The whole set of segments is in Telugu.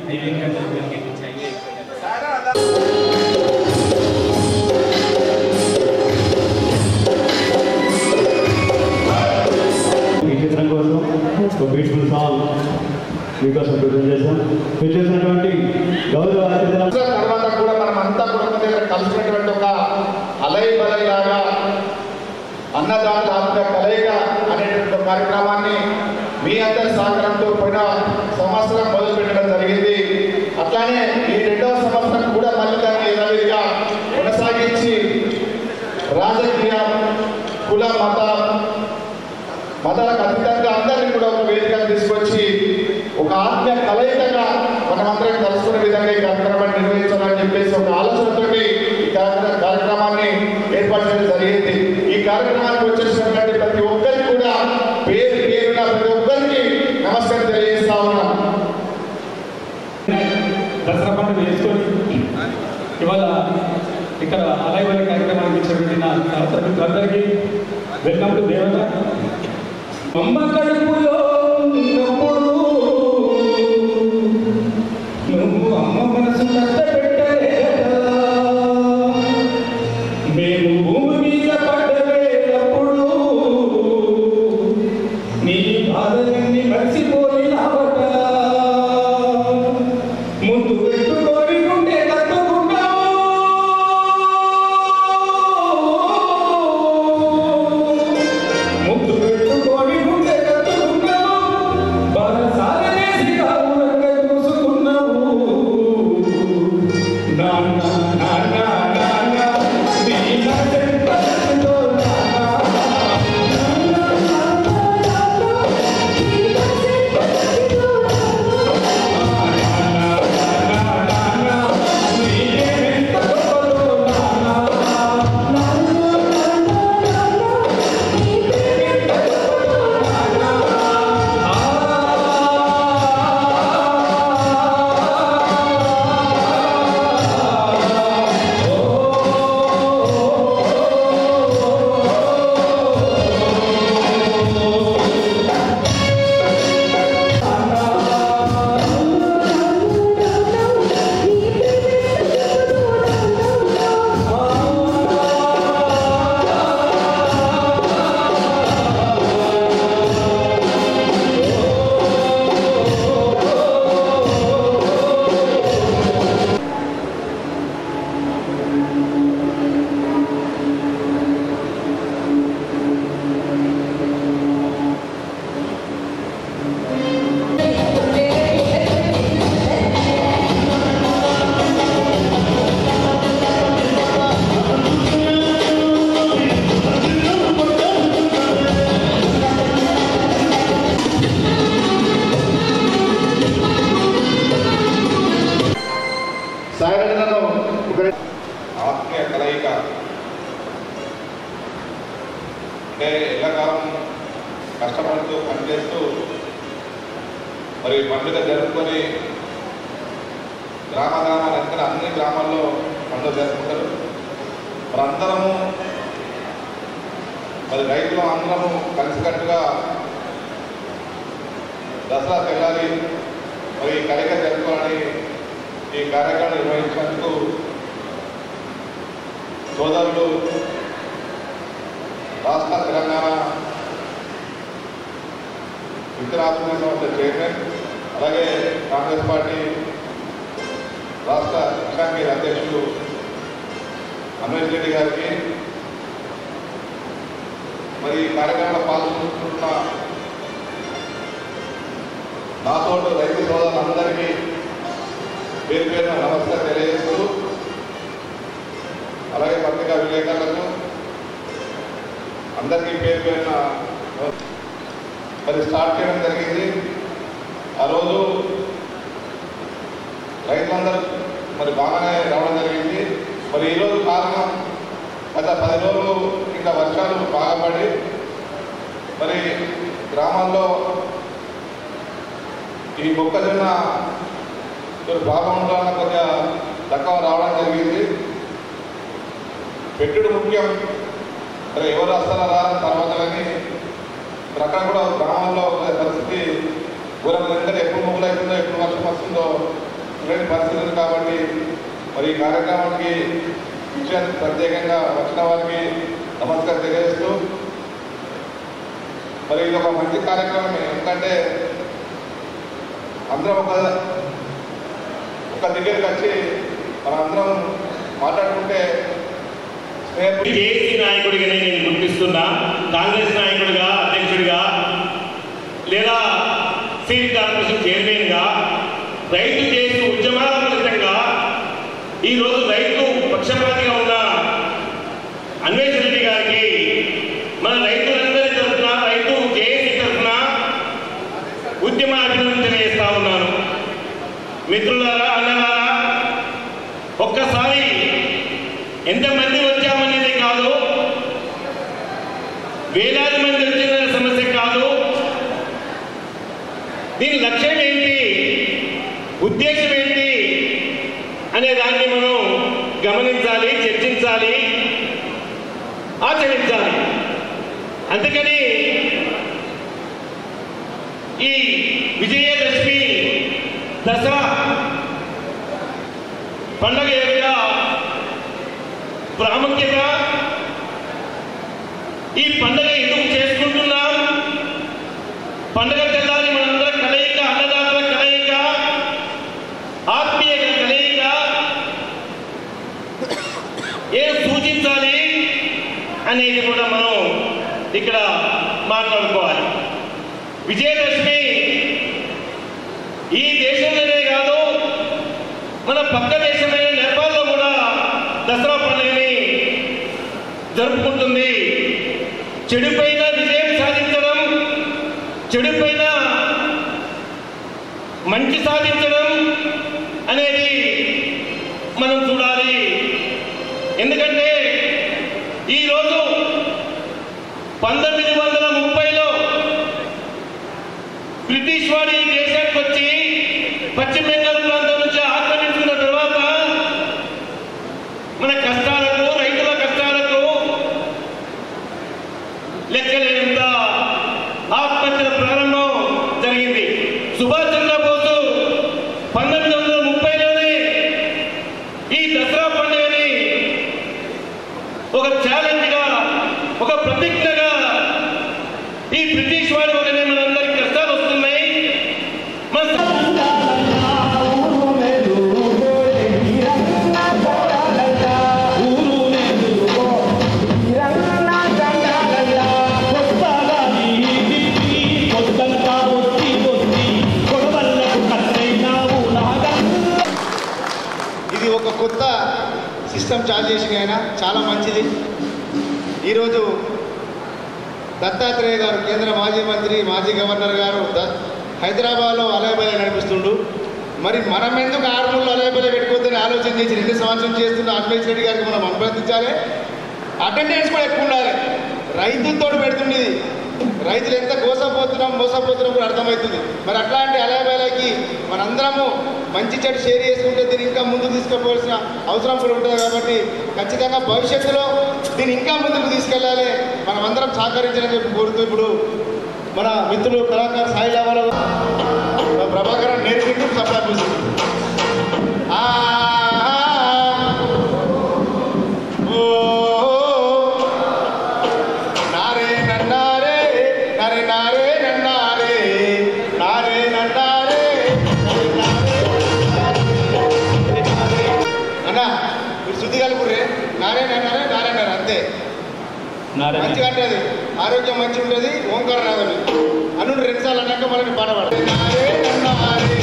హైవే గెలిపించాయి. ఈ చిత్రం కోసం ఒక బ్యూటిఫుల్ సాంగ్ మీకోసం ప్రజెంట్ చేశాం. మీరు చేసినటువంటి గౌరవ అతిథుల తర్వాత కూడా మనం అంతా కుటుంబం దగ్గర కలిసినటువంటి ఒక అలై బలై లాగా అన్నదాత ఆత్మ కలయిక అనేటువంటి కార్యక్రమాన్ని మీ అందరి సహకారంతో పోయిన సంవత్సరం మొదలు పెట్టడం జరిగింది. అట్లానే ఈ 2వ సంవత్సరం కూడా మళ్ళీ దాన్ని యథావిధిగా కొనసాగించి రాజకీయ కుల మతాలకు అతీతంగా అందరినీ కూడా ఒక వేదికగా తీసుకొచ్చి ఒక ఆత్మీయ కలయికగా మనమందరం కలుసుకునే విధంగా ఈ కార్యక్రమాన్ని నిర్వహించాలని చెప్పేసి ఒక ఆలోచనతోటి ఈ కార్యక్రమాన్ని ఏర్పాటు చేయడం జరిగింది. ఈ కార్యక్రమానికి వచ్చేసినటువంటి ప్రతి ఒక్కరికి కూడా పేరు పేరున ప్రతి ఒక్కరికి నమస్కారం తెలియజేస్తా ఉన్నాం. దసరా పండుగ వేసుకొని ఇవాళ ఇక్కడ అలైవల కార్యక్రమానికి ఇచ్చినటువంటి నా సహచరులందరికీ వెల్కమ్ టు దేవత. అమ్మ కడుపులో ఉన్నప్పుడు నువ్వు అమ్మ మనసు కష్టపెట్టలేదా, మేము భూమి మీద పడ్డవేటప్పుడు నీ బాధలన్నీ మర్చిపోయినావట. ముందు పెట్టుకొని ఉండే కట్టుకున్నావు, ముందు పెట్టుకొని ఉండే కట్టుకున్నావు, బాలసాలనేసి కావునంగా చూసుకున్నావు. నాన్న నాన్న నాన్న నీ నడెంపలో ఆత్మీయ కలయిక అంటే ఎల్లకాలం కష్టపడుతూ పనిచేస్తూ మరి పండుగ జరుపుకొని గ్రామాలంతా అన్ని గ్రామాల్లో పండుగ జరుపుకుంటారు. మరి అందరము మరి రైతులు అందరము కలిసికట్టుగా దసరా తెల్లారి మరి కలయిక జరుపుకోవాలని ఈ కార్యక్రమం నిర్వహించినందుకు సోదరులు రాష్ట్ర తెలంగాణ విద్యార్థుల సంస్థ చైర్మన్, అలాగే కాంగ్రెస్ పార్టీ రాష్ట్ర శిక్షాంగ అధ్యక్షులు అమరేష్ రెడ్డి గారికి, మరి ఈ కార్యక్రమంలో పాల్గొంటున్న నాతోటి రైతు సోదరులందరికీ పేరు పేరున నమస్కారం తెలియజేస్తూ, అలాగే పత్రికా విలేకరులకు అందరికీ పేరు పేరున మరి స్టార్ట్ చేయడం జరిగింది. ఆ రోజు రైతులందరూ మరి బాగానే రావడం జరిగింది. మరి ఈరోజు కారణం గత 10 రోజులు ఇంకా వర్షాలు బాగా పడి మరి గ్రామాల్లో ఈ మొక్కజొన్న బాగా ఉండాలన్న కొద్దిగా తక్కువ రావడం జరిగింది. పెట్టుడు ముఖ్యం, మరి ఎవరు వస్తారా రాని తర్వాత కానీ అక్కడ కూడా గ్రామంలో పరిస్థితి ఘోరంగా, ఎందుకంటే ఎప్పుడు మొదలవుతుందో ఎప్పుడు వర్షం వస్తుందో లేని పరిస్థితి ఉంది కాబట్టి మరి ఈ కార్యక్రమానికి ప్రత్యేకంగా వచ్చిన వారికి నమస్కారం తెలియజేస్తూ మరి ఇది ఒక మంచి కార్యక్రమం. ఎందుకంటే అందరం ఒక దగ్గరికి వచ్చి మనందరం మాట్లాడుకుంటే కేసీ నాయకుడిగా నేను గుర్తిస్తున్నా, కాంగ్రెస్ నాయకుడిగా, అధ్యక్షుడిగా లేదా సిటీ కార్పొరేషన్ చైర్మన్గా రైతు చేసిన ఉద్యమాల ఫలితంగా ఈరోజు రైతు పక్షపాతిగా ఉన్న అన్వేష్ రెడ్డి గారికి మన రైతులందరి తరఫున, రైతు కేసీ తరఫున ఉద్యమ అభినందన తెలియజేస్తా ఉన్నాను. మిత్రులారా, అన్నలారా, ఒక్కసారి ఎంతమంది వచ్చామనేది కాదు, వేలాది మంది వచ్చిందనే సమస్య కాదు. దీని లక్ష్యం ఏంటి, ఉద్దేశం ఏంటి అనే దాన్ని మనం గమనించాలి, చర్చించాలి, ఆచరించాలి. అందుకని ఈ విజయదశమి దసరా పండుగ యొక్క ప్రాముఖ్యత, ఈ పండుగ ఎందుకు చేసుకుంటున్నాం, పండుగ తెల్లారి మనందరం కలయిక, అన్నదాతల కలయిక, ఆత్మీయ కలయిక ఏం సూచించాలి అనేది కూడా మనం ఇక్కడ మాట్లాడుకోవాలి. విజయదశమి ఈ దేశంలోనే కాదు, మన పక్క దేశమైన నేపాల్లో కూడా దసరా పండుగని జరుపుకుంటుంది. చెడుపైన విజయం సాధించడం, చెడుపైన మంచి సాధించడం అనేది మనం చూడాలి. ఎందుకంటే ఈరోజు 1930లో బ్రిటిష్ వాడు ఈ దేశానికి వచ్చి పశ్చిమ బెంగాల్ ప్రాంతం నుంచి ఆక్రమించుకున్న తర్వాత మన కష్టాలకు, రైతుల కష్టాలకు లెక్కలేనంత ఆత్మహత్యల ప్రారంభం జరిగింది. సుభాష్ చంద్రబోసు 1930లోనే ఈ దసరా పండుగని ఒక ఛాలెంజ్గా, ఒక ప్రతిజ్ఞగా, ఈ బ్రిటిష్ వాడి వల్లనే మనందరికీ కష్టాలు వస్తున్నాయి, ఇది ఒక కొత్త సిస్టమ్ చార్జ్ చేసిన అయినా చాలా మంచిది. ఈరోజు దత్తాత్రేయ గారు, కేంద్ర మాజీ మంత్రి, మాజీ గవర్నర్ గారు హైదరాబాద్లో అలయబలే నడిపిస్తుండు. మరి మనం ఎందుకు ఆర్మూల్లో అలయబలే పెట్టుకోవద్దని ఆలోచన చేసి 2 సంవత్సరం చేస్తున్న అన్వేష్ రెడ్డి గారికి మనం అభినందించాలి. అటెండెన్స్ కూడా ఎక్కువ ఉండాలి. రైతులతో పెడుతుండేది, రైతులు ఎంత మోసపోతున్నాం కూడా అర్థమవుతుంది. మరి అట్లాంటి అలయబలకి మనందరము మంచి చెడు షేర్ చేసుకుంటే దీన్ని ఇంకా ముందుకు తీసుకుపోవాల్సిన అవసరం కూడా ఉంటుంది. కాబట్టి ఖచ్చితంగా భవిష్యత్తులో దీన్ని ఇంకా ముందుకు తీసుకెళ్ళాలి, మనమందరం సహకరించాలని చెప్పి కోరుతూ ఇప్పుడు మన మిత్రులు కళాకారు సాయి లావాలో ప్రభాకరన్ నేర్చుకుంటూ సప్లై పూస్తుంది. నారే నన్నారే నరే నారే నన్నారే నారే నన్నారే అన్నా మీరు శుద్ధి కలుపురే. నారే నన్నారే నారే నరే అంతే మంచిగా అంటే అది ఆరోగ్యం మంచిగా ఉంటుంది. ఓంకార రాదని అన్ను 2 సార్లు అన్నాక మళ్ళీ పాట పాడతాయి. నారే నన్నారే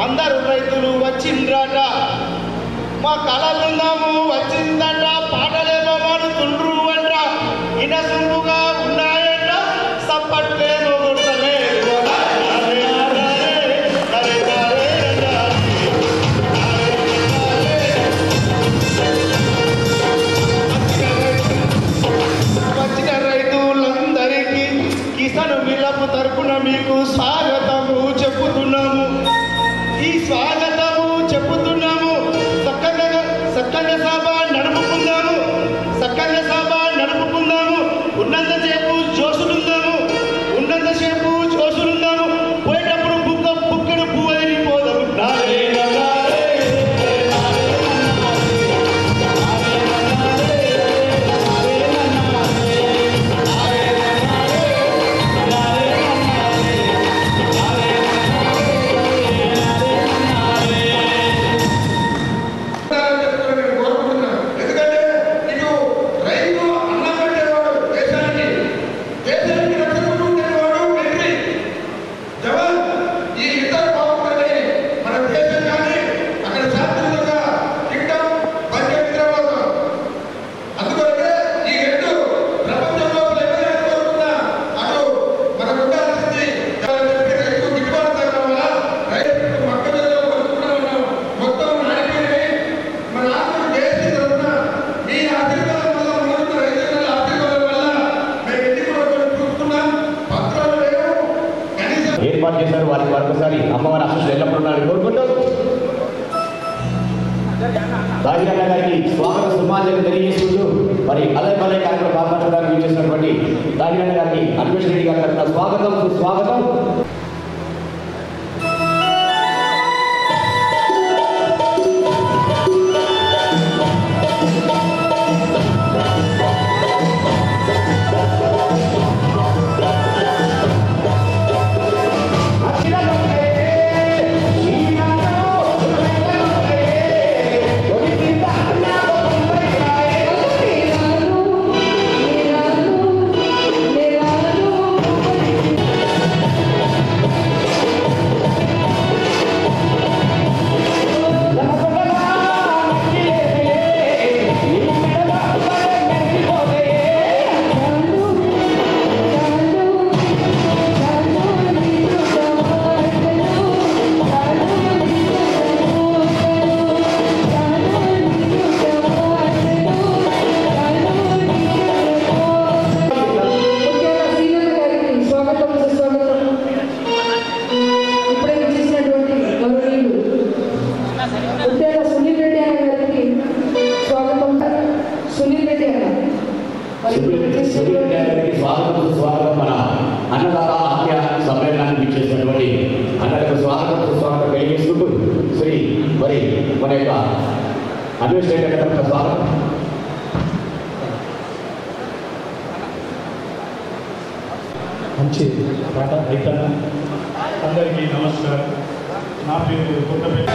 అందరూ రైతులు వచ్చిండ్రట, మా కళలుందాము వచ్చిందట, పాటలేమో మాడుతుండ్రు అంట, ఇనసుంపుగా ఉన్నాయంట, సప్పట్లేమో కొడతలేదు. మీకు స్వాగతము చెప్పుతున్నాము. ఈ స్వాగతము చెప్పుతున్నాము. సక్కంగా సభ నడుపుకుందాము. సక్కంగా సభ నడుపుకుందాము. ఉన్నంతసేపు జోసులుందాము. ఉన్నంతసేపు జోసులుందాము. పోయేటప్పుడు బుక్కడు పువ్వు పోదాము. ఏర్పాటు చేశారు. వారికి మరొకసారి అమ్మవారి ఆశీస్సులు ఎల్లప్పుడూ ఉండాలని కోరుకుంటూ రాజకీయ గారికి స్వాగత సుమాంజలి తెలియజేసుకుంటూ మరి అలై బలై కార్యక్రమం కాపాడడానికి చేసినటువంటి రాజకీయ గారికి అన్వేషణ రెడ్డి గారి తరఫున స్వాగతం సుస్వాగతం. స్వాగతం సుస్వాగతం. మన అన్నదాత ఆత్మీయ సమ్మేళనానికి ఇచ్చేసినటువంటి అన్నలకు స్వాగతం సుస్వాగతం కలిగిస్తూ శ్రీ మరి మన యొక్క అన్వేషణ స్వాగతం. మంచి పాట రైతన్న. అందరికీ నమస్కారం. నా పేరు కొత్తపేట.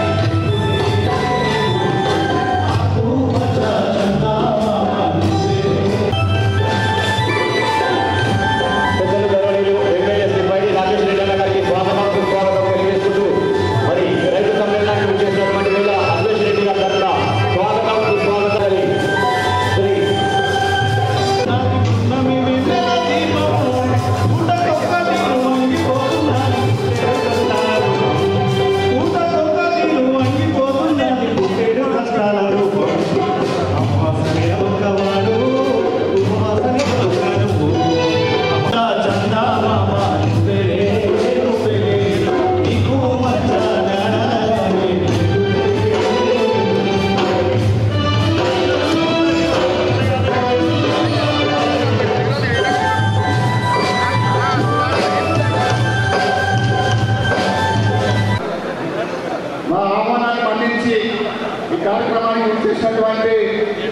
కార్యక్రమానికి వచ్చేసినటువంటి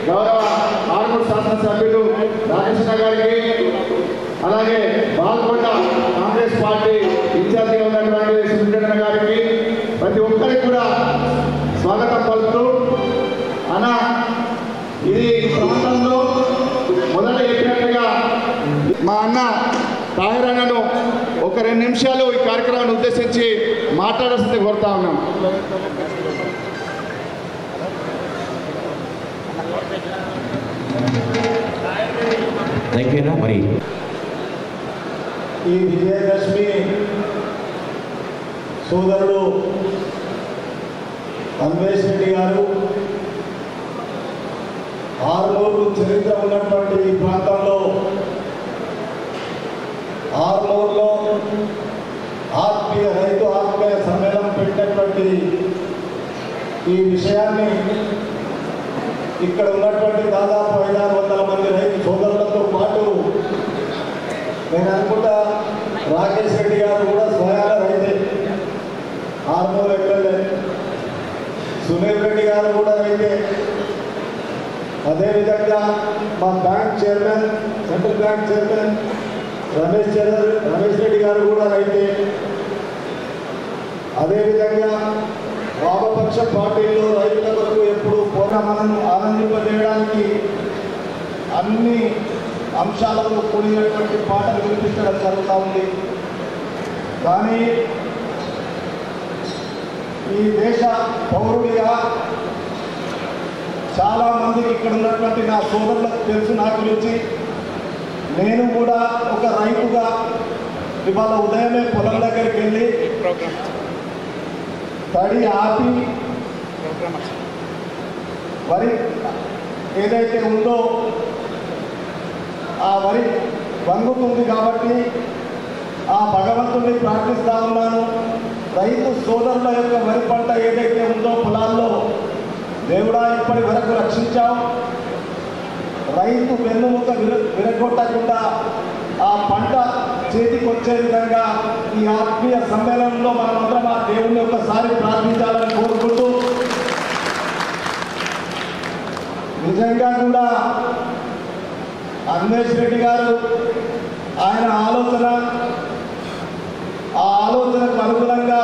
గౌరవ ఆర్మూర్ శాసనసభ్యులు రాజేశ్వర గారికి, అలాగే బాల్కొండ కాంగ్రెస్ పార్టీ ఇన్ఛార్జిగా ఉన్నటువంటి సుబ్రహ్మణ్య గారికి, ప్రతి ఒక్కరికి కూడా స్వాగతం పలుకుతూ, అన్న ఇది ప్రాంతంలో మొదట చెప్పినట్టుగా మా అన్న తాహిర్ అన్నను ఒక 2 నిమిషాలు ఈ కార్యక్రమాన్ని ఉద్దేశించి మాట్లాడాల్సింది కోరుతా ఉన్నాం. మరి ఈ విజయదశమి సోదరుడు అన్వేష్ రెడ్డి గారు ఆర్మూరు చరిత్ర ఉన్నటువంటి ఈ ప్రాంతంలో ఆర్మూరులో రైతు ఆత్మీయ సమ్మేళనం పెట్టినటువంటి ఈ విషయాన్ని ఇక్కడ ఉన్నటువంటి దాదాపు 500-600 మంది రైతు సోదరులతో పాటు నేను అనుకుంటా రాకేష్ రెడ్డి గారు కూడా స్వయాన రైతే, ఆర్మూర్ ఎమ్మెల్యే, సునీల్ రెడ్డి గారు కూడా రైతే, అదేవిధంగా మా bank chairman, central bank chairman Ramesh Reddy గారు కూడా రైతే, అదేవిధంగా వామపక్ష పార్టీల్లో రైతుల కొరకు ఎప్పుడు పోరాటం ఆనందింపజేయడానికి అన్ని అంశాలతో కూడినటువంటి పాటలు వినిపించడం జరుగుతూ ఉంది. కానీ ఈ దేశ పౌరుడిగా చాలామందికి ఇక్కడ ఉన్నటువంటి నా సోదరులకు తెలుసు నా గురించి. నేను కూడా ఒక రైతుగా ఇవాళ ఉదయమే పొలం దగ్గరికి వెళ్ళి తడి ఆపి వరి ఏదైతే ఉందో ఆ వరి వంగుతుంది కాబట్టి ఆ భగవంతుడిని ప్రార్థిస్తూ ఉన్నాను. రైతు సోదరుల యొక్క వరి పంట ఏదైతే ఉందో పొలాల్లో దేవుడా ఇప్పటి వరకు రక్షించాం, రైతు వెన్నుముక విరగొట్టకుండా ఆ పంట చేతికి వచ్చే విధంగా ఈ ఆత్మీయ సమ్మేళనంలో మనమందరం ఆ దేవుణ్ణి ఒకసారి ప్రార్థించాలని కోరుకుంటూ, నిజంగా కూడా అన్వేష్ రెడ్డి గారు ఆయన ఆలోచన, ఆ ఆలోచనకు అనుగుణంగా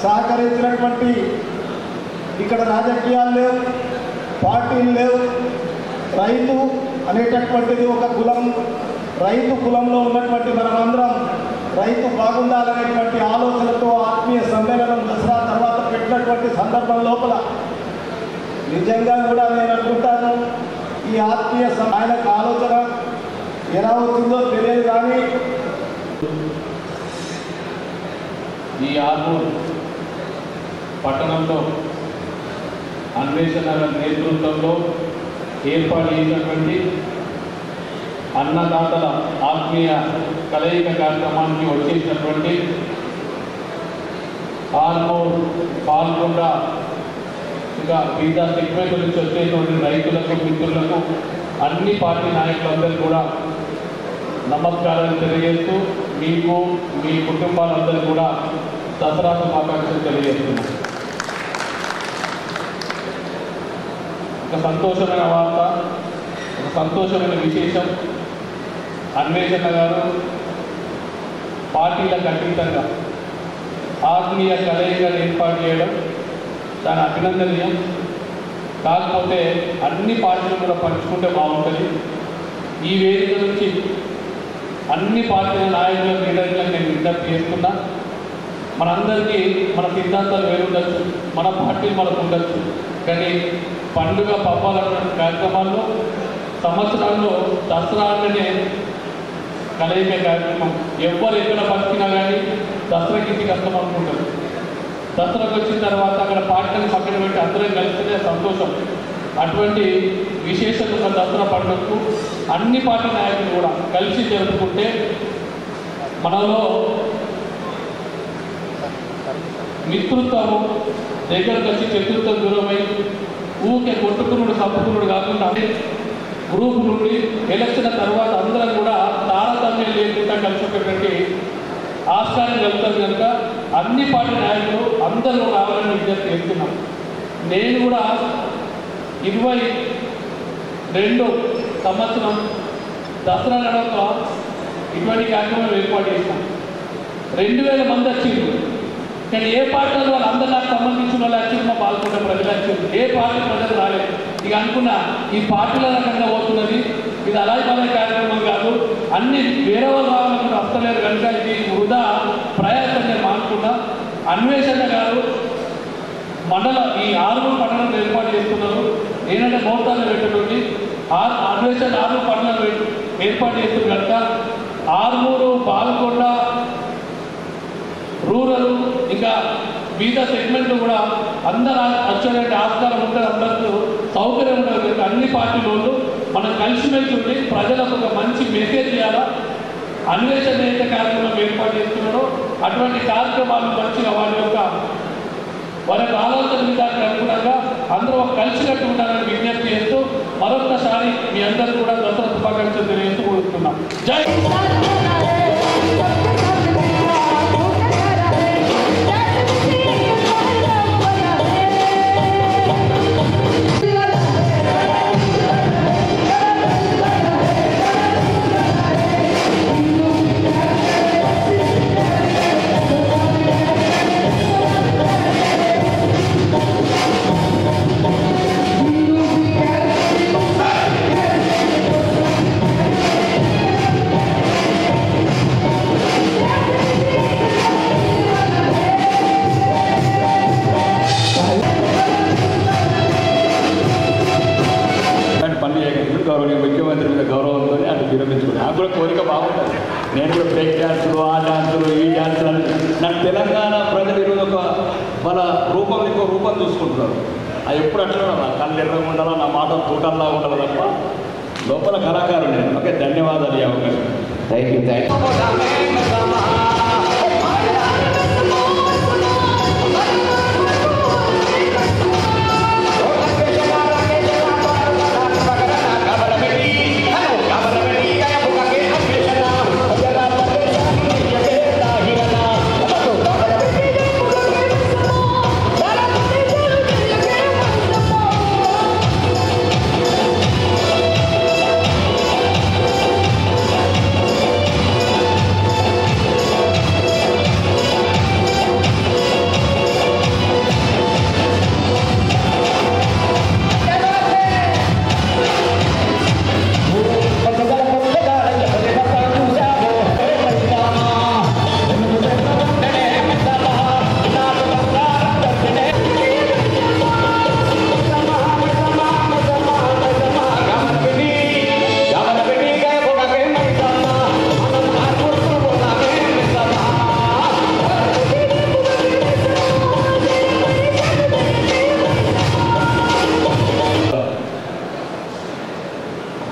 సహకరించినటువంటి ఇక్కడ రాజకీయాలు లేవు, పార్టీలు లేవు, రైతు అనేటటువంటిది ఒక కులం, రైతు కులంలో ఉన్నటువంటి మనమందరం రైతు బాగుండాలనేటువంటి ఆలోచనతో ఆత్మీయ సమ్మేళనం దసరా తర్వాత పెట్టినటువంటి సందర్భం లోపల నిజంగా కూడా నేను అనుకుంటాను ఈ ఆత్మీయ ఆయనకు ఆలోచన ఎలా అవుతుందో తెలియదు. కానీ ఈ ఆర్మూర్ పట్టణంలో అన్వేషణ నేతృత్వంలో ఏర్పాటు చేసినటువంటి అన్నదాతల ఆత్మీయ కలయిక కార్యక్రమానికి వచ్చేసినటువంటి ఆర్మూర్, పాల్గొండ, ఇంకా వివిధ సెగ్మెంట్ నుంచి వచ్చేటువంటి రైతులకు, మిత్రులకు, అన్ని పార్టీ నాయకులందరూ కూడా నమస్కారాలు తెలియజేస్తూ మీకు, మీ కుటుంబాలందరూ కూడా దసరా శుభాకాంక్షలు తెలియజేస్తున్నాను. ఒక సంతోషమైన వార్త, ఒక సంతోషమైన విశేషం, అన్వేషణ గారు పార్టీలకు అతీతంగా ఆత్మీయ కలయికలు ఏర్పాటు చేయడం దాని అభినందనీయం. కాకపోతే అన్ని పార్టీలు కూడా పంచుకుంటే బాగుంటుంది. ఈ వేదిక నుంచి అన్ని పార్టీల నాయకుల లీడర్లకు నేను విజ్ఞప్తి చేస్తున్నా, మనందరికీ మన సిద్ధాంతాలు వేరుండొచ్చు, మన పార్టీలు మనకు ఉండొచ్చు, కానీ పండుగ పబ్బాలన్న కార్యక్రమాల్లో సంవత్సరాల్లో దసరా అంటేనే కలయిక కార్యక్రమం. ఎవరు ఎక్కడ బతికినా కానీ దసరాకి ఇంటికి వస్తాం అనుకుంటారు. దసరాకు వచ్చిన తర్వాత అక్కడ పార్టీని పక్కన పెట్టి అందరం కలిస్తేనే సంతోషం. అటువంటి విశేషత ఉన్న దసరా పండుగకు అన్ని పార్టీ నాయకులు కూడా కలిసి జరుపుకుంటే మనలో మిత్రుత్వము దగ్గరకు వచ్చి చతుర్థం దూరమై ఊకే కొట్టుకునుడు చంపుకునుడు కాకుండా గ్రూప్ నుండి ఎలక్షన్ తర్వాత అందరం కూడా తారతమ్యం లేకుండా కలిసినటువంటి ఆస్కారం కలుగుతుంది కనుక అన్ని పార్టీ నాయకులు అందరూ రావాలని విజ్ఞప్తి చేస్తున్నాం. నేను కూడా 22 సంవత్సరం దసరా నడక ఇటువంటి కార్యక్రమం ఏర్పాటు చేసినాం. 2000 మంది వచ్చింది, కానీ ఏ పార్టీలో వాళ్ళు అందరూ నాకు సంబంధించిన వాళ్ళు వచ్చి మా పాల్గొంటే ప్రజలు వచ్చింది, ఏ పార్టీ ప్రజలు రాలేదు. ఇక అనుకున్నా ఈ పార్టీల రకంగా పోతున్నది, ఇది అలాగే పడే కార్యక్రమం కాదు, అన్ని వేరే వాళ్ళు రావాలనుకుంటే వస్తలేరు కనుక ఇది వృధా ప్రయాసం నేను మానుకున్నా. అన్వేషణ గారు ఈ ఆర్మూర్ పట్టణంలో ఏర్పాటు చేస్తున్నారు. ఏంటంటే మోతాన్ని పెట్టండి, అన్వేషణ ఆర్మూర్ పట్టణంలో ఏర్పాటు చేస్తున్నారు కనుక ఆర్మూరు, పాల్గొండ, రూరల్ ఇంకా వివిధ సెగ్మెంట్లు కూడా అందరూ వచ్చేటువంటి ఆస్కారం ఉంటుంది, అందరూ సౌకర్యం ఉంటుంది కనుక అన్ని పార్టీలు మనం కలిసిమెలిసి ఉండి ప్రజలకు ఒక మంచి మెసేజ్ చేయాలా. అన్వేషణ అయితే కార్యక్రమం ఏర్పాటు చేస్తున్నారో అటువంటి కార్యక్రమాలు మంచిగా వారి యొక్క ఆలోచన విధానికి అనుగుణంగా అందరూ కలిసినట్టు ఉండాలని విజ్ఞప్తి చేస్తూ మరొకసారి మీ అందరూ కూడా దసరా శుభాకాంక్షలు తెలియజేస్తూ కోరుతున్నాం. జై గౌరవనీయ ముఖ్యమంత్రి మీద గౌరవంతో అటు విరమించుకున్నాను. నాకు కూడా కోరిక బాగుంటుంది. నేను కూడా బ్రేక్ డ్యాన్సులు, ఆ డ్యాన్సులు, ఈ డ్యాన్సులు అని నాకు తెలంగాణ ప్రజలు ఈరోజు ఒక మన రూపం ఇంకో రూపం చూసుకుంటున్నారు. అది ఎప్పుడు అట్లా నా కళ్ళు ఎర్రగా ఉండాలా, నా మాట తూటల్లా ఉండాలి తప్ప లోపల కళాకారులు నేను. ఓకే, ధన్యవాదాలు ఈ అవకాశం. Thank you.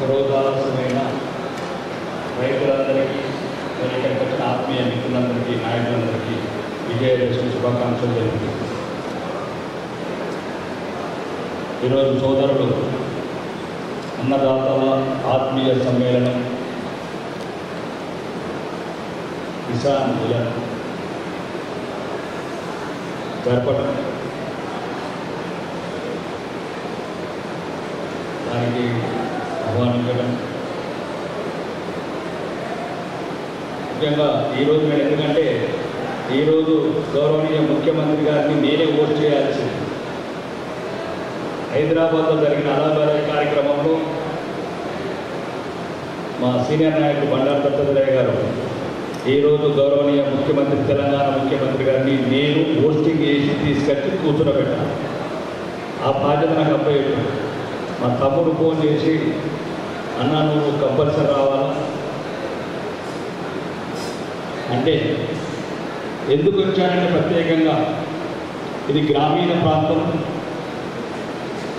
రోజాలసమైన రైతులందరికీ, ఇక్కడికి వచ్చిన ఆత్మీయ మిత్రులందరికీ, నాయకులందరికీ విజయదశమి శుభాకాంక్షలు జరిగింది. ఈరోజు సోదరులు అన్నదాతల ఆత్మీయ సమ్మేళనం కిసాన్ మిలన్ జరపడం, దానికి ఆహ్వానించడం, ముఖ్యంగా ఈరోజు నేను ఎందుకంటే ఈరోజు గౌరవనీయ ముఖ్యమంత్రి గారిని నేనే ఓట్ చేయాల్సింది. హైదరాబాద్లో జరిగిన అలాబాద్ కార్యక్రమంలో మా సీనియర్ నాయకుడు బండారు దత్తాత్రేయ గారు ఈరోజు గౌరవనీయ ముఖ్యమంత్రి, తెలంగాణ ముఖ్యమంత్రి గారిని నేను పోస్టింగ్ చేసి తీసుకొచ్చి కూర్చోబెట్టాను. ఆ బాధ్యత నాకు అప్పయ్యాడు. మా తమ్ముడు ఫోన్ చేసి, అన్న నువ్వు కంపల్సరీ రావాలా అంటే, ఎందుకు వచ్చానంటే ప్రత్యేకంగా ఇది గ్రామీణ ప్రాంతం,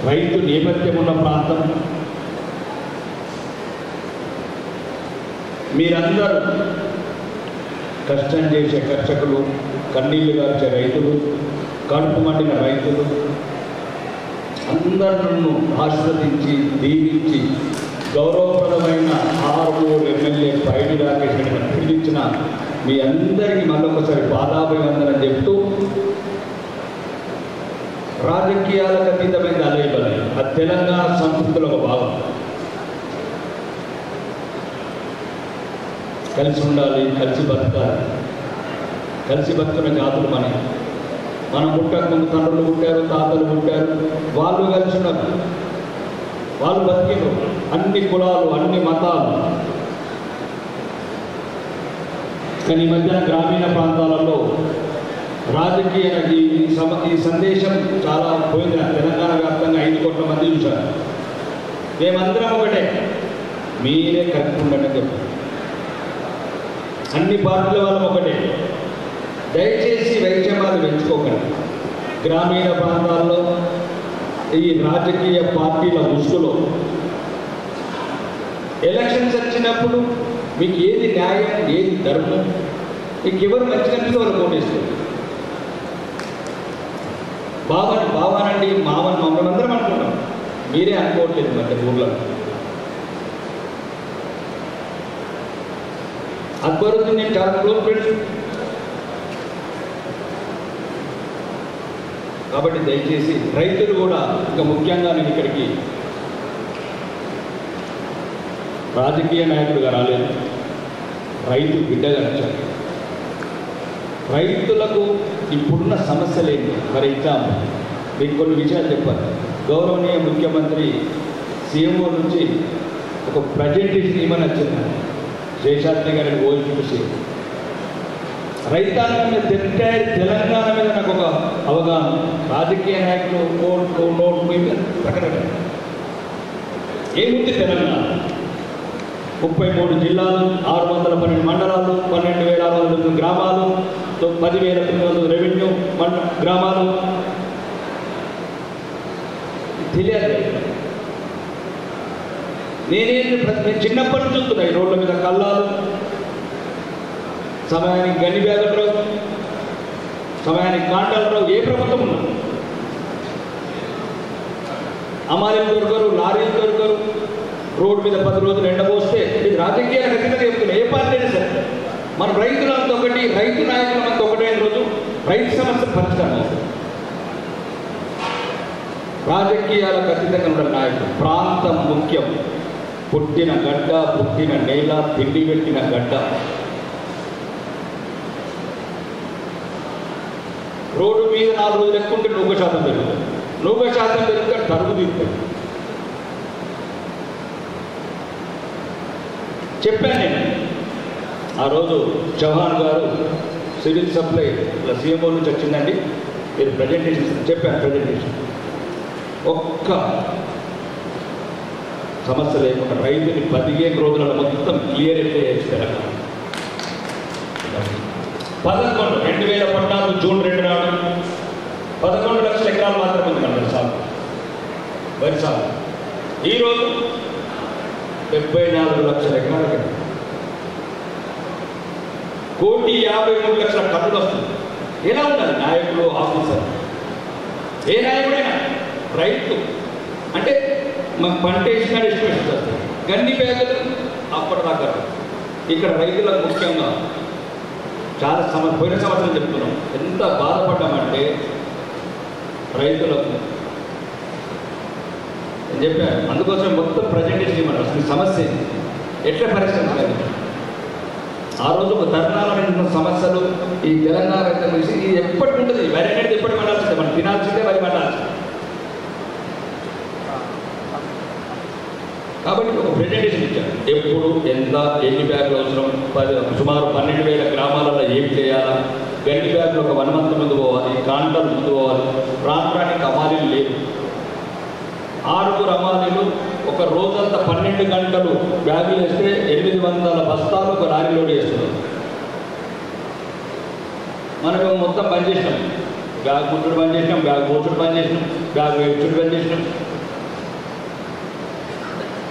రైతు నేపథ్యం ఉన్న ప్రాంతం. మీరందరూ కష్టం చేసే కర్షకులు, కన్నీళ్లు గార్చే రైతులు, కడుపు మండిన రైతులు అందరూ ఆశీర్వదించి దీవించి గౌరవప్రదమైన ఆర్మూరు ఎమ్మెల్యే పైడి రాకేష్ గారిని పిలిపించిన మీ అందరికీ మళ్ళొకసారి పాదాభివందనం చెప్తూ, రాజకీయాలకు అతీతమైన అలైబలై అది తెలంగాణ సంస్కృతిలో ఒక భాగం. కలిసి ఉండాలి, కలిసి బతకాలి. కలిసి బతుకున్న జాతులు మనం పుట్టక ముందు తండ్రులు పుట్టారు, తాతలు పుట్టారు, వాళ్ళు కలిసి ఉన్నారు, వాళ్ళు బతికిరు. అన్ని కులాలు, అన్ని మతాలు. కానీ ఈ మధ్యన గ్రామీణ ప్రాంతాలలో రాజకీయ ఈ సందేశం చాలా పోయింది. తెలంగాణ వ్యాప్తంగా 5 కోట్ల మంది చూశారు. మేమందరం ఒకటే, మీరే కరెక్ట్ ఉండండి చెప్పారు. అన్ని పార్టీల వాళ్ళం ఒకటే. దయచేసి వైద్యమాలు పెంచుకోకండి. గ్రామీణ ప్రాంతాల్లో ఈ రాజకీయ పార్టీల ముసుగులో ఎలక్షన్స్ వచ్చినప్పుడు మీకు ఏది న్యాయం, ఏది ధర్మం, ఇంకెవరు మంచిగా అనిపిస్తే వాళ్ళు ఓటేస్తారు. బావానండి మామని మమ్మల్ని అందరం అనుకుంటాం, మీరే అనుకోవట్లేదు మధ్య ఊర్లో. అక్బరుద్దీన్ నేను చాలా క్లోజ్ ఫ్రెండ్స్. కాబట్టి దయచేసి రైతులు కూడా, ఇంకా ముఖ్యంగా నేను ఇక్కడికి రాజకీయ నాయకులుగా రాలేదు, రైతు బిడ్డగా వచ్చాను. రైతులకు ఇప్పుడున్న సమస్యలు ఏంటి? ఫర్ ఎగ్జాంపుల్ మీకు కొన్ని విషయాలు చెప్పాలి. గౌరవనీయ ముఖ్యమంత్రి సీఎంఓ నుంచి ఒక ప్రజెంటేషన్ ఇవ్వని వచ్చింది శేషాద్రి గారిని చూసి. రైతాంగం మీద తెలంగాణ మీద నాకు ఒక అవగాహన. రాజకీయ నాయకులు నోట్లు మీద ప్రకటన ఏముంది తెలంగాణ? 33 జిల్లాలు, 612 మండలాలు, 12,600 గ్రామాలు, 10,900 రెవెన్యూ గ్రామాలు. తెలియదు. నేను చిన్నప్పటి నుంచి చూస్తున్నాయి రోడ్ల మీద కల్లాలు, సమయానికి గన్ని బ్యాగులు రావు, సమయానికి కాంటాలు రావు. ఏ ప్రభుత్వం ఉన్నా అమాలీలు దొరకరు, లారీలు దొరకరు. రోడ్డు మీద 10 రోజులు ఎండబోస్తే ఇది రాజకీయాల ఖచ్చితంగా చెప్తున్నా. ఏ పార్టీ అయినా సరే మన రైతులంతా ఒకటి, రైతు నాయకులంతా ఒకటైన రోజు రైతు సమస్య పరిష్కారం అవుతుంది. రాజకీయాల ఖచ్చితంగా ఉన్న నాయకులు. ప్రాంతం ముఖ్యం. పుట్టిన గడ్డ, పుట్టిన నేల, తిండి పెట్టిన గడ్డ. రోడ్డు మీద 4 రోజులు ఎక్కుంటే 100% పెరుగుతుంది. 100% పెరిగితే తరుగు తీస్తుంది. చెప్పాను నేను ఆ రోజు. చౌహాన్ గారు సివిల్ సప్లై సీఎంఓ నుంచి వచ్చిందండి, మీరు ప్రజెంటేషన్ చెప్పాను. ప్రజెంటేషన్ ఒక్క సమస్య లేకుండా రైతుని 15 రోజుల మొత్తం క్లియర్ అయితే చేస్తారు. 2014 జూన్ 2 నాడు 11 లక్షల ఎకరాలు మాత్రమే ఉంది మన సాగు, వరి సాగు. ఈరోజు 74 లక్షల ఎకరాలు, 1,53,00,000 టన్నులు వస్తుంది. ఎలా ఉండాలి నాయకులు, ఆఫీసర్? ఏ నాయకుడైనా రైతు అంటే మాకు పంట వేసిన ఎస్టిమేషన్ వస్తుంది. గన్ని బ్యాగులు అప్పటిదాకా. ఇక్కడ రైతులకు ముఖ్యంగా చాలా పోయిన సంవత్సరం చెప్తున్నాం, ఎంత బాధపడ్డామంటే రైతులకు నేను చెప్పాను. అందుకోసం మొత్తం ప్రజెంటేషన్ ఇవ్వమంటారు. అసలు సమస్య ఎట్లా పరిష్కరించాలి? ఆ రోజు ఒక ధర్నాల సమస్యలు ఈ తెలంగాణ రైతుల గురించి ఇది ఎప్పటికి ఉంటుంది. వరి అనేది ఎప్పటికి పండాల్సిందే, మనం తినాల్సిందే, వరి పండాల్సిందే. కాబట్టి ఒక ప్రెజెంటేషన్ ఇచ్చారు. ఎప్పుడు ఎంత ఎన్ని బ్యాగులు అవసరం, సుమారు 12,000 గ్రామాలలో ఏం చేయాలా, గంటి బ్యాగులు ఒక 1 మంత్ ముందు పోవాలి, కాంటాలు ముందు పోవాలి. రాష్ట్రానికి అమాలీలు లేవు. 6 అమాలీలు ఒక రోజంతా 12 గంటలు బ్యాగులు వేస్తే 800 బస్తాలు ఒక లారీ లోడ్ చేస్తున్నారు. మనకు మొత్తం బంద్ చేసినాం. బ్యాగ్ ముట్టుడు బంద్ చేసినాం, బ్యాగ్ మోచుడు బంద్ చేసినాం, బ్యాగ్ వేచుడు బంద్ చేసినాం.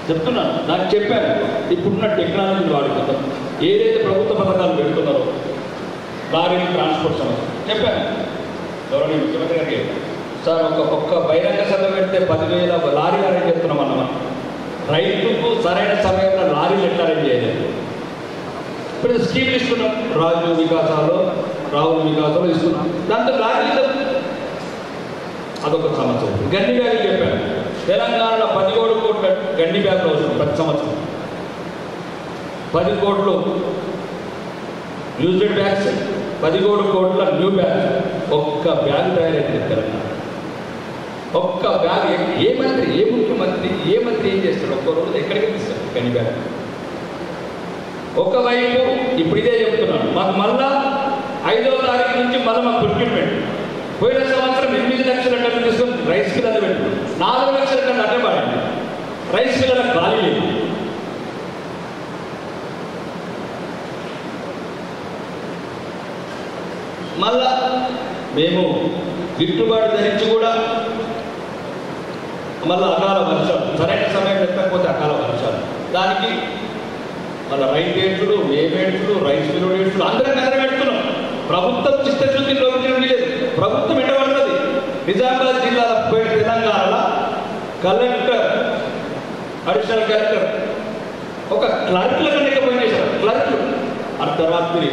చెప్తున్నాను, నాకు చెప్పాను. ఇప్పుడున్న టెక్నాలజీని వాడుకుందాం. ఏదైతే ప్రభుత్వ పథకాలు పెడుతున్నారో లారీ ట్రాన్స్పోర్ట్ సమస్య చెప్పాను. గౌరవనీయ ముఖ్యమంత్రి గారికి సార్ ఒక్క బహిరంగ సభ పెడితే 10,000 లారీలు అరేంజ్ చేస్తున్నాం అన్నమాట. రైతుకు సరైన సమయంలో లారీలు ఎట్లా అరేంజ్ చేయలేదు. ఇప్పుడు స్కీమ్లు ఇస్తున్నాం, రాహుల్ వికాసాలు ఇస్తున్నాం. దాంతో లారీలు అదొక సమస్య. గన్ని బ్యాగులు చెప్పాను. తెలంగాణలో 17 కోట్ల గన్ని బ్యాగులు అవసరం ప్రతి సంవత్సరం. 10 కోట్లు యూజ్డ్ బ్యాగ్స్, 17 కోట్ల న్యూ బ్యాగ్స్. ఒక్క బ్యాగ్ తయారైంది తెలంగాణ. ఒక్క బ్యాగ్ ఏ మంత్రి, ఏ ముఖ్యమంత్రి, ఏ మంత్రి ఏం చేస్తాడు? ఒక్క రోజు ఎక్కడికి తీస్తాడు గన్ని బ్యాగ్? ఒకవైపు ఇప్పుడు ఇదే చెప్తున్నాను, మాకు మళ్ళా 5వ తారీఖు నుంచి మళ్ళీ మాకు ప్రొక్యూర్మెంట్. పోయిన సంవత్సరం 8 లక్షల టన్నులు తీసుకొని రైస్ మిల్లర్లు పెట్టు, 4 లక్షల టన్నులు అట్టే పడండి. రైస్ మిల్లర్లకు ఖాళీ లేదు. మళ్ళా మేము గిట్టుబాటు ధరించి కూడా మళ్ళీ అకాల వర్షాలు, సరైన సమయం పెట్టకపోతే అకాల వర్షాలు, దానికి మళ్ళీ రైతు ఏడ్చులు, మేమేడ్చులు, రైస్ మిల్లు ఏడ్చులు, అందరం పెడుతున్నాం. ప్రభుత్వం చిత్తశుద్ధిని లోపించడం లేదు. ప్రభుత్వం ఎడబడుతుంది. నిజామాబాద్ జిల్లాలో తెలంగాణలో కలెక్టర్, అడిషనల్ కలెక్టర్ ఒక క్లర్క్లను పనిచేశారు. క్లర్క్లు అర్ధరాత్రి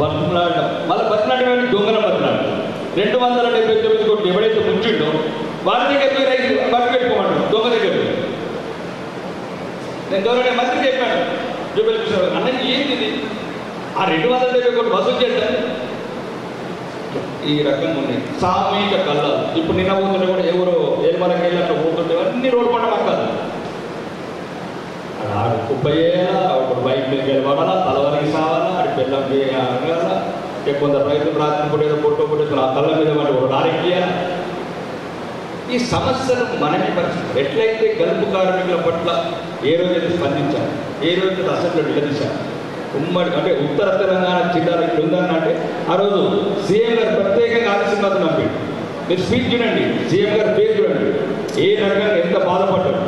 బతుకులాడడం, మళ్ళీ బతుకులాడడం దొంగల బతుకులాడడం. 279 కోట్లు ఎవడైతే ముంచిండో వారి దగ్గర బట్టు పెట్టుకోమంటాడు. దొంగ దగ్గర నేను గౌరవ మంత్రి చెప్పాను జూబిలీ కిషోర్ అన్నది ఏంటిది ఆ 270 కోట్లు వసూలు చేద్దాం. ఈ రకంగా ఉన్నాయి సామూహిక కళ్ళాలు. ఇప్పుడు నిన్న పోతుంటే కూడా ఎవరో ఏమలకి వెళ్ళి అట్లా పోతుంటే అన్ని రోడ్డు పంట పక్కదు. ఆడు కుప్పయ్యేలా, ఒక బైక్ మీద గెలవాలా, తలవారికి సావాలా, ఆడి పిల్లలకి అడగాల. కొందరు రైతులు రాత్రి పూట ఏదో పొట్టు పుట్టేసుకుని ఆ కళ్ళ మీద వాటి ఒక నారెక్కియాలి. ఈ సమస్యలు మనకి పరిస్థితి ఎట్లయితే గల్పు కార్మికుల పట్ల ఏ రోజైతే స్పందించాలి, ఏ రోజైతే అసెంబ్లీలో నిలదీశారు. ఉమ్మడి అంటే ఉత్తర తెలంగాణ జిల్లాలో ఇక్కడ ఉందన్నంటే ఆ రోజు సీఎం గారు ప్రత్యేకంగా ఆదిశీర్వాదం పంపాడు. మీరు స్పీచ్ చూడండి, సీఎం గారు పేరు చూడండి, ఏ రకంగా ఎంత బాధపడ్డాడు.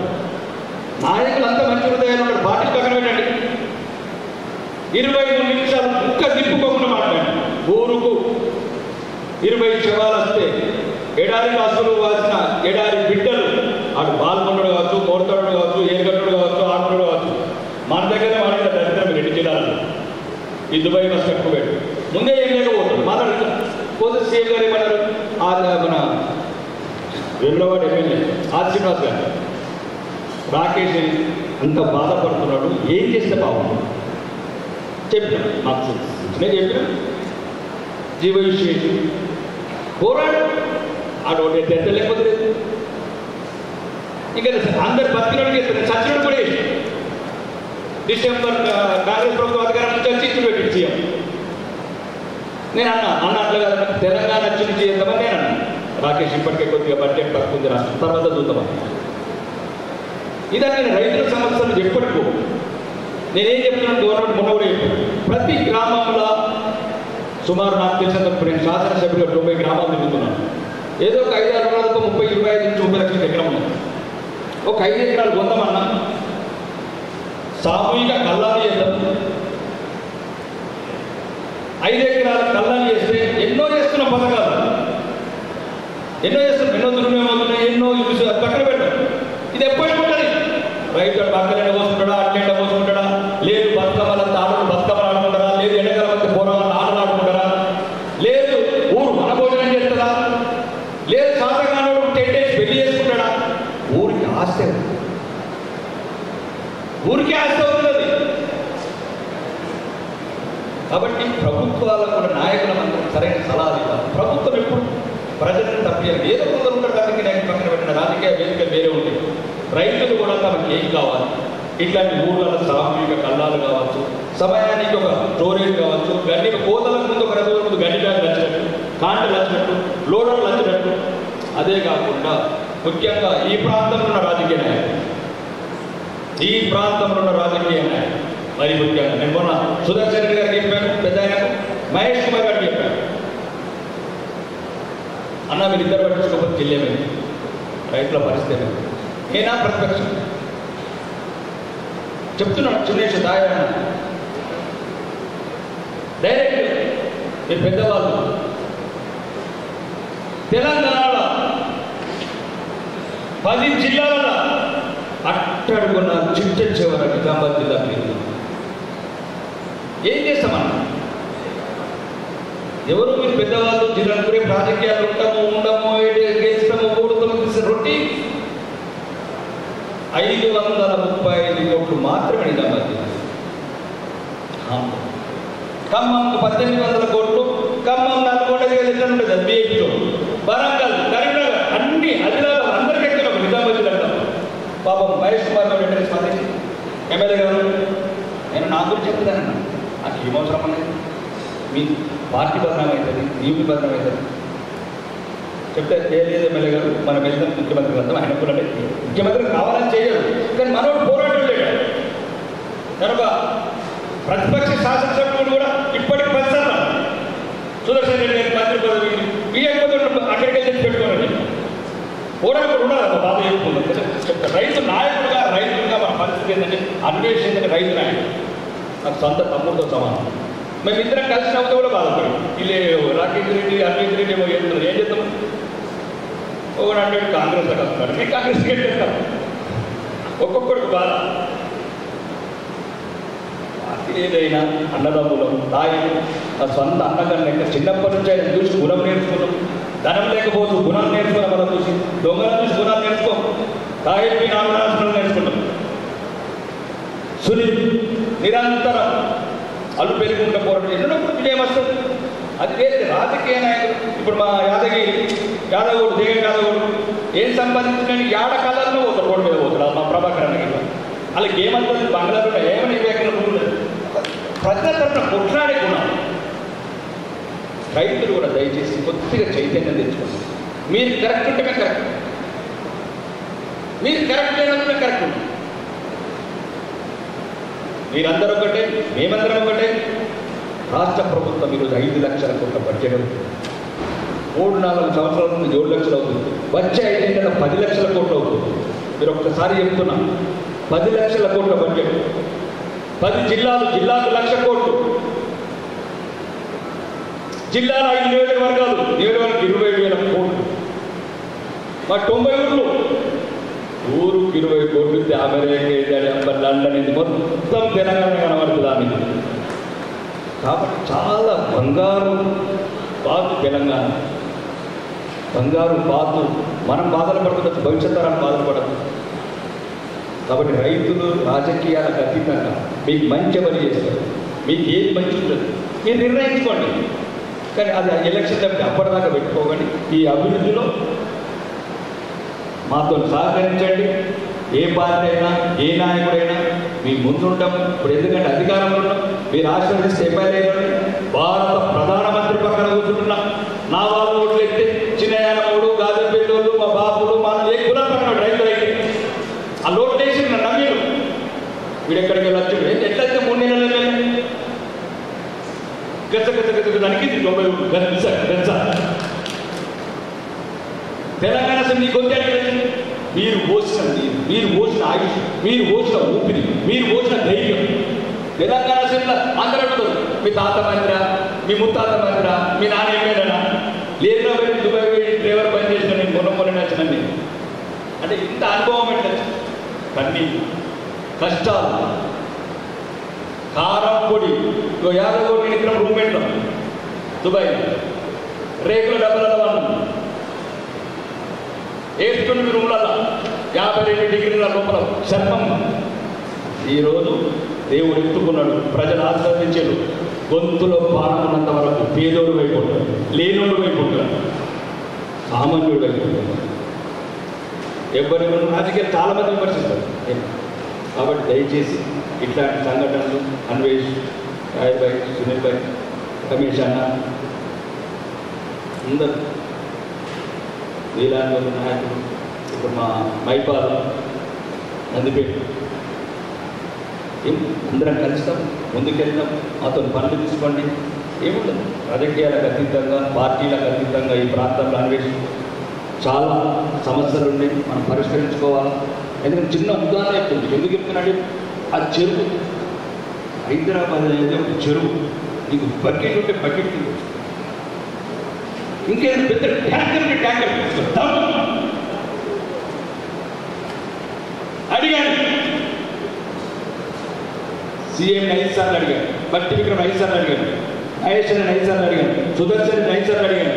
నాయకులు అంతా మంచి హృదయాలు ఉన్నాడు. పార్టీ పక్కన పెట్టండి, 23 నిమిషాలు ముక్క తిప్పుకోకుండా మాట్లాడండి. ఊరుకు 20 శవాలు వస్తే ఎడారి రాసులు వాసిన ఎడారి బిడ్డలు అటు బాల్కొండడు కావచ్చు, కోరతాడు కావచ్చు, ఏరుగట్టుడు కావచ్చు, ఆడుతుడు కావచ్చు, మన దగ్గరే వాడిన దరిద్రం 2 జిల్లాలు. ఈ దుబాయ్ బస్ కట్టుకోబెట్టు ముందే ఏం లేకపోతుంది మాట్లాడుతాం. పోతే సీఎం గారు ఏమన్నారు, మన వేములవాడ ఎమ్మెల్యే శ్రీనివాస్ గారు రాకేష్ అంత బాధపడుతున్నాడు, ఏం చేస్తే బాగుంది చెప్పిన మాకు నేను చెప్పిన జీవవిషయం పోరాడు అటువంటి ఎంత లేకపోతే లేదు. ఇంకా అందరు బతికినోడికి చచ్చినోడు కూడా డిసెంబర్ కాంగ్రెస్ ప్రభుత్వం అధికారం నుంచి వచ్చి ఇచ్చి పెట్టి సీఎం. నేను అన్నట్లు కదా తెలంగాణ వచ్చి చేద్దామని నేను అన్నా. రాకేష్ ఇప్పటికే కొద్దిగా బడ్జెట్ తక్కువ రాష్ట్రం తర్వాత చూద్దామని. ఇదా నేను రైతుల సమస్యలు ఎప్పటికో నేనేం చెప్తున్నాను, గవర్నమెంట్ మొన్న కూడా చెప్పాను. ప్రతి గ్రామంలో సుమారు నాకు తెలిసినంత నేను శాసనసభ్యులు 90 గ్రామాలు తిరుగుతున్నాను. ఏదో ఒక 5-6 ఎకరాలతో 30, 25 నుంచి 30 లక్షల ఎకరం ఉంది. ఒక 5 ఎకరాలు కొందామన్నా సామూహిక కల్లాలు చేద్దాం. 5 ఎకరాల కల్లాలు చేస్తే ఎన్నో చేస్తున్న పథకాలు, ఎన్నో దుర్వినియోగమవుతున్నాయి, ఎన్నో పక్కన పెట్టాం. ఇది ఎప్పటికి ఉంటుంది. రైతు పక్కన పోసుకుంటాడా, అట్లెండ పోసుకుంటాడా, లేదు బతుకమ్మలంతా బతుకమ్మలు ఆడుకుంటారా, లేదు ఎండకాల మధ్య పోరాలు ఆటలు ఆడుకుంటారా, లేదు ఊరు మన భోజనం చేస్తుందా, లేదు శాతకానుడు టెంటేసి పెళ్లి చేసుకుంటాడా. ఊరికి ఆస్తి, ఊరికే ఆస్తి అవుతున్నది. కాబట్టి ప్రభుత్వాలకు కూడా నాయకుల మంత్రం సరైన సలహాలు ఇవ్వాలి. ప్రభుత్వం ఎప్పుడు ప్రజలను తప్పియాలి. ఏదో కొందరు ఉంటారు దానికి నాయకులు పక్కన పెట్టిన రాజకీయ వేదికలు వేరే ఉంటాయి. రైతులు కూడా తమకు ఏం కావాలి, ఇట్లాంటి ఊళ్ళలో సామూహిక కల్లాలు కావచ్చు, సమయానికి ఒక స్టోరేజ్ కావచ్చు, గడ్డి కోతలకు ముందు ఒక రోజుల ముందు గడ్డి బ్యాగ్ వచ్చినట్టు, కాంటలు వచ్చినట్టు, లోడర్లు వచ్చినట్టు. అదే కాకుండా ముఖ్యంగా ఈ ప్రాంతంలో ఉన్న రాజకీయ నాయకులు, ఈ ప్రాంతంలో ఉన్న రాజకీయ నాయకులు మరి ముఖ్యంగా నేను మొన్న సుదర్శన్ రెడ్డి గారికి చెప్పాను, పెద్ద ఆయనకు మహేష్ కుమార్ గారికి చెప్పాను, అన్న మీరిద్దరు పట్టించుకోకపోతే చెల్లేమని రైతుల పరిస్థితి నేనా ప్రతిపక్షం చెప్తున్నాను. సురేష్ దాయన డైరెక్ట్ మీరు పెద్దవాళ్ళు తెలంగాణలో 10 జిల్లాల అట్టడుగున్న చిట్ట చివర నిజామాబాద్ జిల్లా ఏం చేస్తామన్నా? ఎవరు మీరు పెద్దవాళ్ళు జిల్లాకు రేపు రాజకీయాలు ఉంటాము, ఉండము, గెలుస్తాము, ఓడుతాము, రొట్టి 535 కోట్లు మాత్రమే నిజామాబాద్ జిల్లా. ఖమ్మంకు 1800 కోట్లు, ఖమ్మం 4,500 ఎట్లా ఉంటుంది అది బీఏపీలో, వరంగల్, కరీంనగర్ అన్ని అధిరాలు అందరికీ ఎక్కడ నిజామాబాద్ జిల్లా. పాపం మహేష్ కుమార్ గారు వెంటనే స్పందించి ఎమ్మెల్యే గారు నేను నా గురించి చెప్తానన్నా, నాకు ఏమవసరం అనేది, మీ పార్టీ బదనాం అవుతుంది, నీకు బదనాం అవుతుంది చెప్తే లేదు ఎమ్మెల్యే గారు మనం వెళ్తాం ముఖ్యమంత్రి వెళ్తాం, ఆయన కూడా ముఖ్యమంత్రి కావాలని చేయరు. కానీ మనోడు పోరాటం లేడు కనుక ప్రతిపక్ష శాసనసభ్యుడు కూడా ఇప్పటికి పరిసరాలు సుదర్శన్ రెడ్డి గారి మంత్రి పదవి వీయకపోతే అక్కడికి వెళ్ళి పెట్టుకోనండి. పోరాటం ఉండాలి, బాధ చెప్పుకుందాం. రైతు నాయకుడుగా రైతులుగా మన పరిస్థితి ఏంటంటే అన్వేషించిన రైతు నాయకుడు నాకు సొంత తమ్ముడితో సమానం. మేమిద్దరం కలిసినప్పుడు కూడా బాధపడి వీళ్ళే రాకేష్ రెడ్డి అరవింద్ రెడ్డి ఏమో చేస్తున్నారు. ఏం చేస్తాం? ఒకడు అంటే కాంగ్రెస్లో కలుస్తున్నారు, మేము కాంగ్రెస్కి ఏం చేస్తాం? ఒక్కొక్కడికి బాధ. ఏదైనా అన్నదమ్ములం తాయి ఆ సొంత అన్నకన్నా చిన్నప్పటి నుంచి ఆయన చూసి గుణం నేర్చుకున్నాం. ధనం లేకపోతూ గుణాలు నేర్చుకున్నాం. మనం చూసి దొంగలను చూసి గుణాలు నేర్చుకోం. తాయి నామనాశనం నేర్చుకున్నాం. సునీల్ నిరంతరం అల్లు పెరుగుంటే పోరాటం ఎన్నప్పుడు విజయం వస్తుంది. అది వేరే రాజకీయ నాయకులు. ఇప్పుడు మా యాదవుడు దేగ యాదవుడు ఏం సంపాదించిన యాడ కళల్లో పోతారు, రోడ్డు మీద పోతారు. మా ప్రభాకర్ అన్న వాళ్ళకి ఏమంటుంది? బంగ్లాలో ఏమని వివేకంలో ప్రజల తరఫున కొట్లాడే గుణం. రైతులు కూడా దయచేసి కొద్దిగా చైతన్యం తెచ్చుకోండి. మీరు కరెక్ట్ ఉంటే మేము కరెక్ట్, మీరు కరెక్ట్ లేనప్పుడు కరెక్ట్ ఉంటాం. మీరందరూ ఒకటే, మేమందరం ఒకటే. రాష్ట్ర ప్రభుత్వం ఈరోజు 5 లక్షల కోట్ల బడ్జెట్ అవుతుంది. 3-4 సంవత్సరాల నుండి 7 లక్షలు అవుతుంది. వచ్చే 5 ఏళ్ళ 10 లక్షల కోట్లు అవుతుంది. మీరు ఒక్కసారి చెప్తున్నా, 10 లక్షల కోట్ల బడ్జెట్. 10 జిల్లాలకు 1,00,000 కోట్లు. జిల్లాల 5 నియోజకవర్గాలు 20,000 కోట్లు. మా 90 ఊర్లు, ఊరుకు 20 కోట్లు. అమెరికా, లండన్, ఇది మొత్తం తెలంగాణ కనబడుతుంది ఆమె. కాబట్టి చాలా బంగారు బాతు తెలంగాణ, బంగారు బాతు. మనం బాధలు పడుతుంది, భవిష్యత్ తరాలు బాధలు పడదు. కాబట్టి రైతులు రాజకీయాలకు అతీతంగా మీకు మంచి పని చేస్తారు. మీకు ఏది మంచి ఉంటుంది మీరు నిర్ణయించుకోండి. కానీ అది ఎలక్షన్ తప్పితే అప్పటిదాకా పెట్టుకోకండి. ఈ అభివృద్ధిలో మాతో సహకరించండి. ఏ పార్టీ అయినా, ఏ నాయకుడైనా మీ ముందుంటాం. ఇప్పుడు ఎందుకంటే అధికారంలో ఉన్నాం, మీరు ఆశీర్వదిస్తే ఎమ్మెల్యే భారత ప్రధానమంత్రి పక్కన కూర్చుంటున్నా. నా వాళ్ళు ఓట్లు ఎత్తే చిన్నయానముడు, గాజుపెల్లోళ్ళు, మా బాబులు, మా ఏ కులం పక్కన రైతులు అయితే ఆ లోటు వేసి నమ్మీరు. వీడు ఎక్కడికి వెళ్ళొచ్చు ఎట్లయితే 3 నెలలు గచ్చ దానికి 90 గచ్చ తెలంగాణ అసెంబ్లీ గొంతు మీరు పోసిన నీరు, మీరు పోసిన ఆయుష్, మీరు పోసిన ఊపిరి, మీరు పోసిన ధైర్యం. తెలంగాణ అసెంబ్లీ అందరూ అడుగుతారు, మీ తాత మందిరా, మీ ముత్తాత మందిరా, మీ నాన్న ఏమైనా లేదా దుబాయ్ డ్రైవర్ పని చేసిన నేను మొన్న నచ్చినండి అంటే ఇంత అనుభవం ఎట్లా? కన్నీళ్ళు, కష్టాలు, కారం పొడి. 50 కోట్ల ఇక్కడ రూమ్మేట్లో దుబాయ్ రేకుల డబ్బులలో వాళ్ళు వేసుకుని మీరు ఉండాల 52 డిగ్రీల లోపల శర్మం. ఈరోజు దేవుడు ఎత్తుకున్నాడు, ప్రజలు ఆస్వాదించారు. గొంతులో పానం ఉన్నంత వరకు పేదోడు వైపు ఉంటాడు, లేనోడు వైపు ఉంటాడు, సామాన్యుడు వైపు ఉంటాడు. ఎవరి రాజకీయాలు చాలామంది విమర్శిస్తారు. కాబట్టి దయచేసి ఇట్లాంటి సంఘటనలు అన్వేష్, రాయ్ భాయ్, సునీల్ భాయ్, రమేష్ అన్న అందరూ వీలాంటి నాయకులు, ఇప్పుడు మా మైపాల నందిపేట అందరం కలుస్తాం, ముందుకెళ్తాం. మాతో పనులు తీసుకోండి. ఏముండదు, రాజకీయాలకు అతీతంగా, పార్టీలకు అతీతంగా ఈ ప్రాంతంలో అన్వేషణ చాలా సమస్యలు ఉన్నాయి, మనం పరిష్కరించుకోవాలి. ఎందుకంటే చిన్న ఉదాహరణ చెప్తుంది. ఎందుకు చెప్తున్నాడు? ఆ చెరువు హైదరాబాద్ అనేది ఒక చెరువు. నీకు బకెట్ ఉంటే బకెట్ ఇంకేదో పెద్ద ట్యాంకర్ అడిగాను. సీఎం 5 సార్లు అడిగాను, భట్టి విక్రమ్ 5 సార్లు అడిగాను, మహేష్ 5 సార్లు అడిగాను, సుదర్శన్ 5 సార్లు అడిగాను,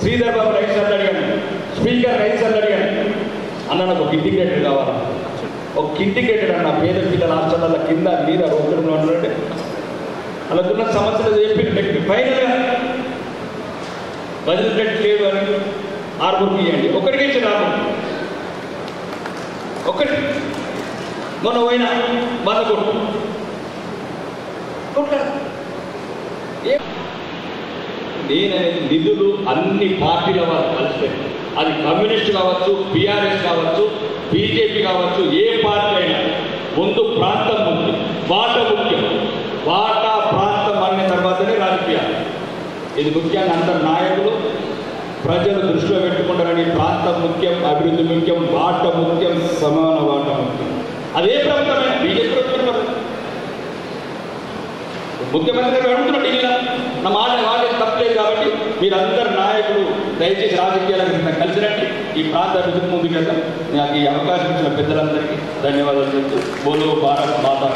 శ్రీధర్ బాబు 5 సార్లు అడిగాను, స్పీకర్ 5 సార్లు అడిగాను. అన్న నాకు ఒక ఇంటిగ్రేటర్ కావాలా, ఒక ఇంటిగ్రేటర్ అన్న పేద పిల్లల హాస్టల్ల కింద మీద రోడ్డు అంటే అలాకున్న సమస్యలు చెప్పి ఫైనల్గా బడ్జెట్ లేదు అని ఆర్మూర్కి ఇవ్వండి. ఒక్కడికి ఇచ్చిన ఆర్మూర్ ఒక్కటి మొన్న పోయినా 100 కోట్లు నేననేది నిధులు అన్ని పార్టీల వారు కలిస్తే, అది కమ్యూనిస్ట్ కావచ్చు, బీఆర్ఎస్ కావచ్చు, బీజేపీ కావచ్చు, ఏ పార్టీ అయినా ముందు ప్రాంతం ఉంది, వాటా ముఖ్యం. వాటా ప్రాంతం అనే తర్వాతనే రాజకీయాలు. ఇది ముఖ్యంగా అందరు నాయకులు ప్రజలు దృష్టిలో పెట్టుకుంటారని ప్రాంతం ముఖ్యం, అభివృద్ధి ముఖ్యం, వాట ముఖ్యం, సమాన వాట ముఖ్యం. అదే ప్రభుత్వమైన బీజేపీ ప్రభుత్వం ముఖ్యమంత్రి గారు అడుగుతున్నాడు ఢిల్లీలో, నా మాట వాడే తప్పలేదు కాబట్టి మీరందరు నాయకులు దయచేసి రాజకీయాలకు కలిసి రండి, ఈ ప్రాంత అభివృద్ధి ముందుకెళ్తాం. నాకు ఈ అవకాశం ఇచ్చిన పెద్దలందరికీ ధన్యవాదాలు చెప్తూ బోలో భారత్ మాతా.